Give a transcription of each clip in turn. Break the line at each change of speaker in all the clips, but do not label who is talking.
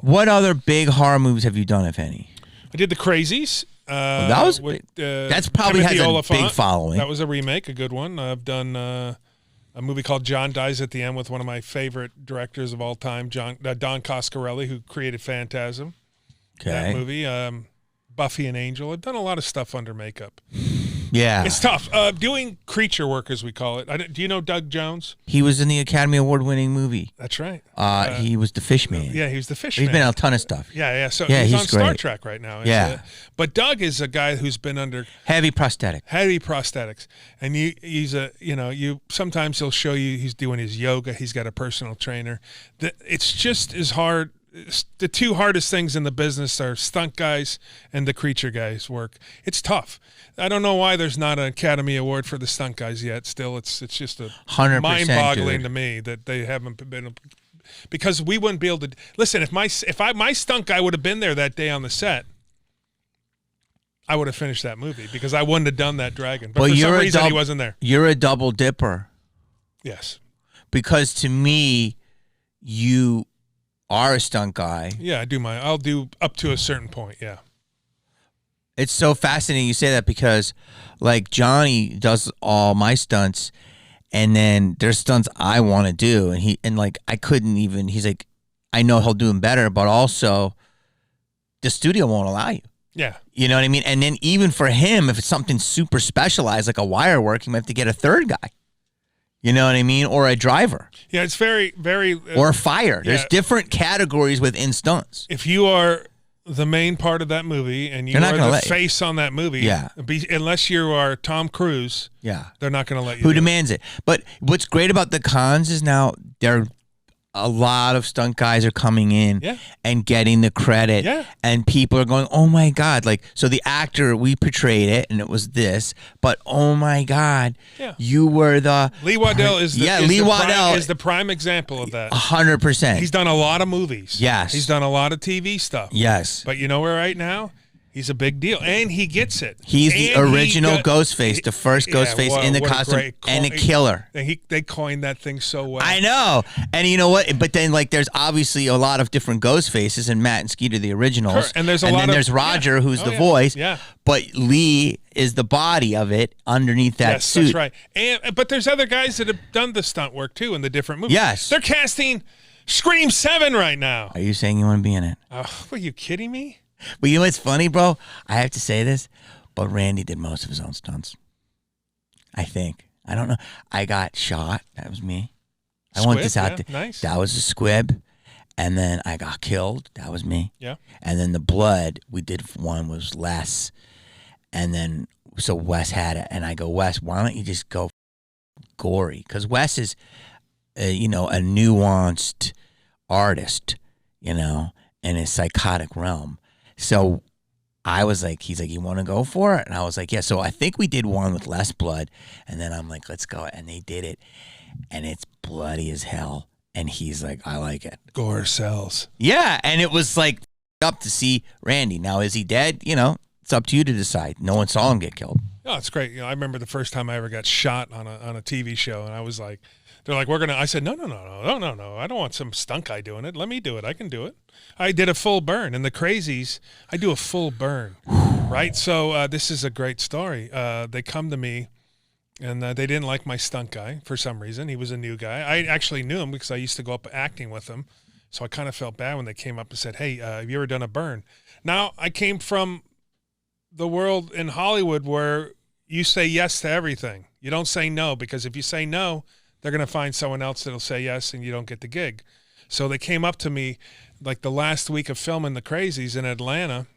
deal.
What other big horror movies have you done, if any?
I did The Crazies.
That was
with,
that's probably
Timothy
has a
Oliphant.
big following.
That was a remake, a good one. I've done a movie called John Dies at the End with one of my favorite directors of all time, Don Coscarelli, who created Phantasm.
Okay.
That movie. Buffy and Angel. I've done a lot of stuff under makeup.
Yeah.
It's tough. Doing creature work, as we call it. Do you know Doug Jones?
He was in the Academy Award-winning movie.
That's right.
He was the Fish Man.
Yeah, he was the Fish
He's
Man.
been in a ton of stuff.
Yeah. So
yeah,
he's on
great.
Star Trek right now.
Yeah.
But Doug is a guy who's been under
heavy prosthetics, and sometimes he'll show you he's doing his yoga. He's got a personal trainer. It's just as hard. The two hardest things in the business are stunt guys and the creature guys work. It's tough. I don't know why there's not an Academy Award for the stunt guys yet. Still, it's just a 100%,
mind-boggling to me that they haven't been, because we wouldn't be able to listen. If my stunt guy would have been there that day on the set, I would have finished that movie because I wouldn't have done that dragon. But for some reason, he wasn't there.
You're a double dipper.
Yes.
Because to me, you are a stunt guy.
Yeah, I'll do up to a certain point, yeah.
It's so fascinating you say that because, like, Johnny does all my stunts, and then there's stunts I want to do, and I couldn't even. He's like, I know he'll do them better, but also the studio won't allow you.
Yeah.
You know what I mean? And then even for him, if it's something super specialized like a wire work, he might have to get a third guy. You know what I mean? Or a driver.
Yeah, it's very, very...
or fire. There's different categories within stunts.
If you are the main part of that movie and you are the face on that movie, unless you are Tom Cruise, they're not going to let you
Who demands it. But what's great about the cons is now a lot of stunt guys are coming in and getting the credit, and people are going, oh my God. Like, so the actor, we portrayed it and it was this, but oh my God, you were the...
Lee Waddell is the prime example of that.
100%.
He's done a lot of movies.
Yes.
He's done a lot of TV stuff.
Yes.
But you know where right now? He's a big deal, and he gets it.
He's the original Ghostface, the first Ghostface in the costume, and a killer.
They coined that thing so well.
I know, and you know what? But then, there's obviously a lot of different Ghostfaces, and Matt and Skeeter the originals,
and there's
there's Roger, who's the voice.
Yeah.
But Lee is the body of it underneath that suit.
That's right. But there's other guys that have done the stunt work too in the different movies.
Yes,
they're casting Scream 7 right now.
Are you saying you want to be in it?
Are you kidding me?
But you know what's funny, bro? I have to say this, but Randy did most of his own stunts. I think. I don't know. I got shot. That was me. I want this out there.
Nice.
That was a squib. And then I got killed. That was me.
Yeah.
And then the blood, we did one was less. And then, so Wes had it. And I go, Wes, why don't you just go gory? Because Wes is, a nuanced artist, in a psychotic realm. So I was like, he's like, you want to go for it? And I was like, yeah. So I think we did one with less blood. And then I'm like, let's go. And they did it. And it's bloody as hell. And he's like, I like it.
Gore sells.
Yeah. And it was like up to see Randy. Now, is he dead? It's up to you to decide. No one saw him get killed.
Oh, it's great. I remember the first time I ever got shot on a TV show. And I was like, they're like, I said, no. I don't want some stunt guy doing it. Let me do it. I can do it. I did a full burn. In the Crazies, I do a full burn, right? So this is a great story. They come to me, and they didn't like my stunt guy for some reason. He was a new guy. I actually knew him because I used to go up acting with him. So I kind of felt bad when they came up and said, hey, have you ever done a burn? Now, I came from the world in Hollywood where you say yes to everything. You don't say no, because if you say no, they're going to find someone else that'll say yes and you don't get the gig. So they came up to me like the last week of filming The Crazies in Atlanta,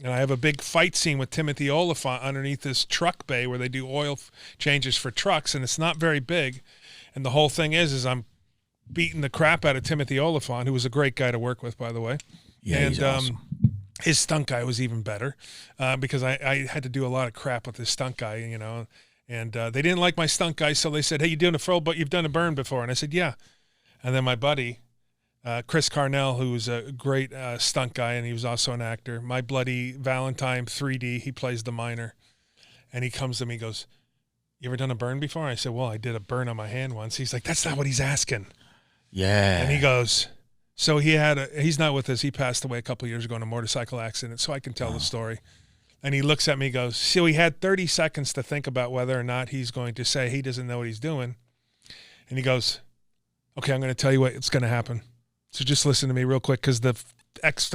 and I have a big fight scene with Timothy Oliphant underneath this truck bay where they do oil changes for trucks, and it's not very big. And the whole thing is I'm beating the crap out of Timothy Oliphant, who was a great guy to work with, by the way.
Yeah,
and
he's awesome.
His stunt guy was even better because I had to do a lot of crap with this stunt guy, And they didn't like my stunt guy, so they said, hey, you've done a burn before. And I said, yeah. And then my buddy, Chris Carnell, who was a great stunt guy, and he was also an actor, My Bloody Valentine 3D, he plays the miner. And he comes to me and goes, you ever done a burn before? I said, well, I did a burn on my hand once. He's like, that's not what he's asking.
Yeah.
And he goes, So he's not with us. He passed away a couple of years ago in a motorcycle accident, so I can tell the story. And he looks at me and goes, so he had 30 seconds to think about whether or not he's going to say he doesn't know what he's doing. And he goes, okay, I'm going to tell you what's going to happen. So just listen to me real quick, because the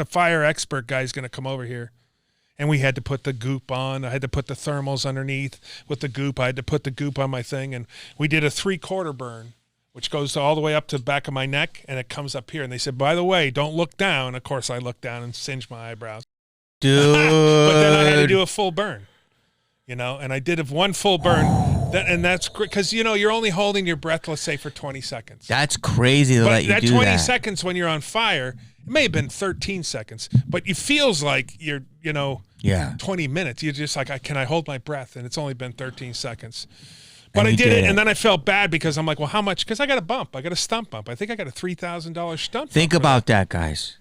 fire expert guy is going to come over here. And we had to put the goop on. I had to put the thermals underneath with the goop. I had to put the goop on my thing. And we did a 3/4 burn, which goes all the way up to the back of my neck, and it comes up here. And they said, by the way, don't look down. Of course, I looked down and singed my eyebrows.
Dude.
But then I had to do a full burn, and I did one full burn. And that's great, because, you're only holding your breath, let's say, for 20 seconds.
That's crazy to let you
that
do
20
that.
seconds when you're on fire, it may have been 13 seconds, but it feels like you're, 20 minutes. You're just like, can I hold my breath? And it's only been 13 seconds. But I did it, and then I felt bad because I'm like, well, how much? Because I got a bump. I got a stunt bump. I think I got a $3,000 stunt
Think
bump.
about that, guys.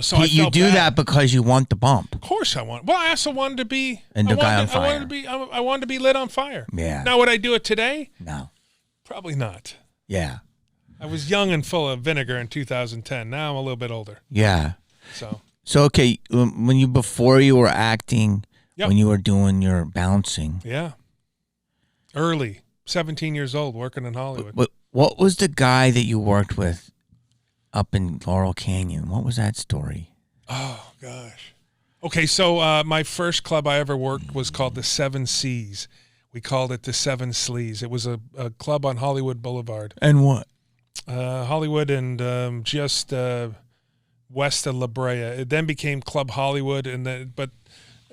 So I
you
felt
do
bad.
that because you want the bump.
Of course I want. Well, I also wanted to be.
And the guy on fire.
I wanted to be lit on fire.
Yeah.
Now, would I do it today?
No.
Probably not.
Yeah.
I was young and full of vinegar in 2010. Now I'm a little bit older.
Yeah.
So
okay, before you were acting,
Yep.
when you were doing your bouncing,
yeah, early, 17 years old, working in Hollywood.
what was the guy that you worked with up in Laurel Canyon? What was that story?
Oh gosh. Okay, so my first club I ever worked was called the Seven Seas. We called it the Seven Sleaze. It was a club on Hollywood Boulevard.
And what?
Hollywood and just west of La Brea. It then became Club Hollywood, but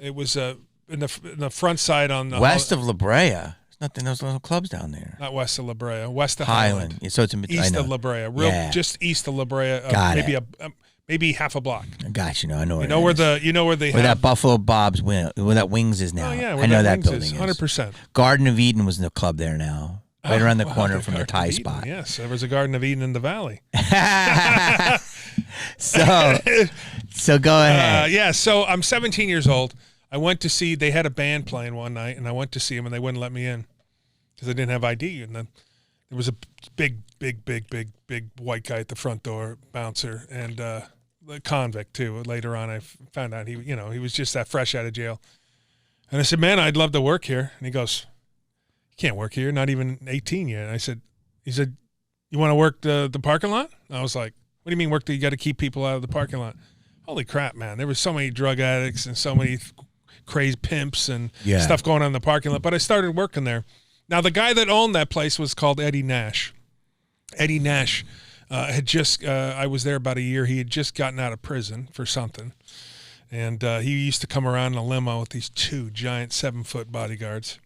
it was in the front side on the
west of La Brea. There's nothing. Those little clubs down there.
Not west of La Brea, west of
Highland.
Highland.
So it's in between.
East of La Brea, just east of La Brea. Maybe half a block.
I got you. I know.
Where
that Buffalo Bob's where that Wings is now.
Oh yeah,
I know that building is
100%.
Garden of Eden was in the club there now, right around the corner from the Thai spot.
Yes, there was a Garden of Eden in the valley.
So go ahead.
So I'm 17 years old. I went to see. They had a band playing one night, and I went to see them, and they wouldn't let me in because I didn't have ID. And then there was a big white guy at the front door, bouncer, and a convict too. Later on, I found out he was just that fresh out of jail. And I said, "Man, I'd love to work here." And he goes, "You can't work here. Not even 18 yet." And he said, "You want to work the parking lot?" And I was like, "What do you mean work? You got to keep people out of the parking lot." Holy crap, man! There were so many drug addicts and so many crazy pimps and stuff going on in the parking lot. But I started working there. Now, the guy that owned that place was called Eddie Nash. Eddie Nash had just, I was there about a year. He had just gotten out of prison for something. And he used to come around in a limo with these two giant 7-foot bodyguards.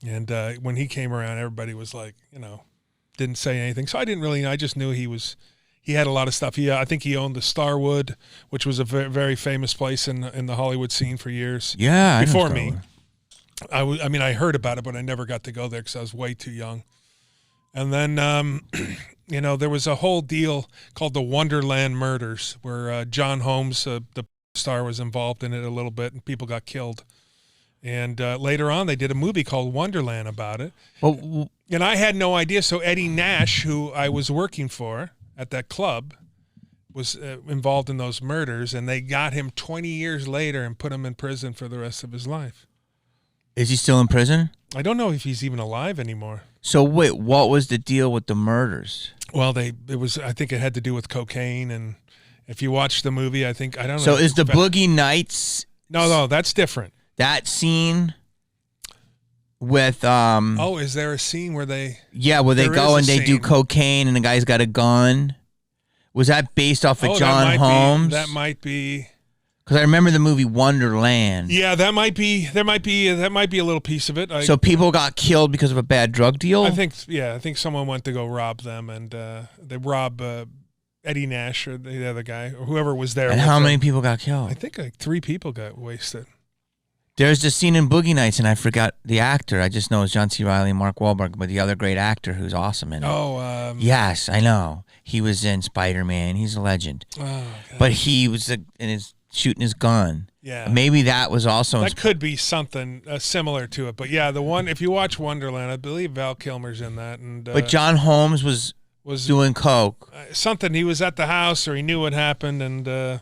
And when he came around, everybody was like, didn't say anything. So I didn't really know. I just knew he had a lot of stuff. I think he owned the Starwood, which was a very, very famous place in the Hollywood scene for years.
Yeah,
before me. I heard about it, but I never got to go there because I was way too young. And then, there was a whole deal called the Wonderland Murders, where John Holmes, the star, was involved in it a little bit, and people got killed. And later on, they did a movie called Wonderland about it.
Well,
and I had no idea. So Eddie Nash, who I was working for at that club, was involved in those murders, and they got him 20 years later and put him in prison for the rest of his life.
Is he still in prison?
I don't know if he's even alive anymore.
So wait, what was the deal with the murders?
Well, I think it had to do with cocaine, and if you watch the movie, I don't know.
So is the Boogie Nights?
No, that's different.
That scene with
Oh, is there a scene where they?
Yeah, where they go and they do cocaine, and the guy's got a gun. Was that based off of John Holmes?
That might be.
Because I remember the movie Wonderland.
Yeah, that might be a little piece of it.
So people got killed because of a bad drug deal?
I think someone went to go rob them, and they rob Eddie Nash or the other guy or whoever was there.
And how many people got killed?
I think like 3 people got wasted.
There's the scene in Boogie Nights, and I forgot the actor. I just know it's John C. Reilly and Mark Wahlberg, but the other great actor who's awesome in it.
Oh,
yes, I know. He was in Spider-Man. He's a legend.
Oh,
but he was shooting his gun.
Yeah.
Maybe that was also...
That could be something similar to it. But yeah, the one, if you watch Wonderland, I believe Val Kilmer's in that. And
but John Holmes was
was
doing coke.
something. He was at the house, or he knew what happened, and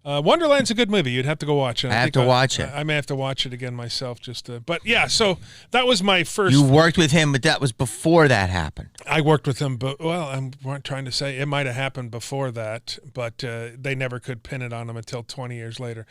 Wonderland's a good movie. You'd have to go watch it.
I have to watch it.
I may have to watch it again myself. But yeah. So that was my first.
You worked with him, but that was before that happened.
I worked with him, but I'm trying to say it might have happened before that, but they never could pin it on him until 20 years later.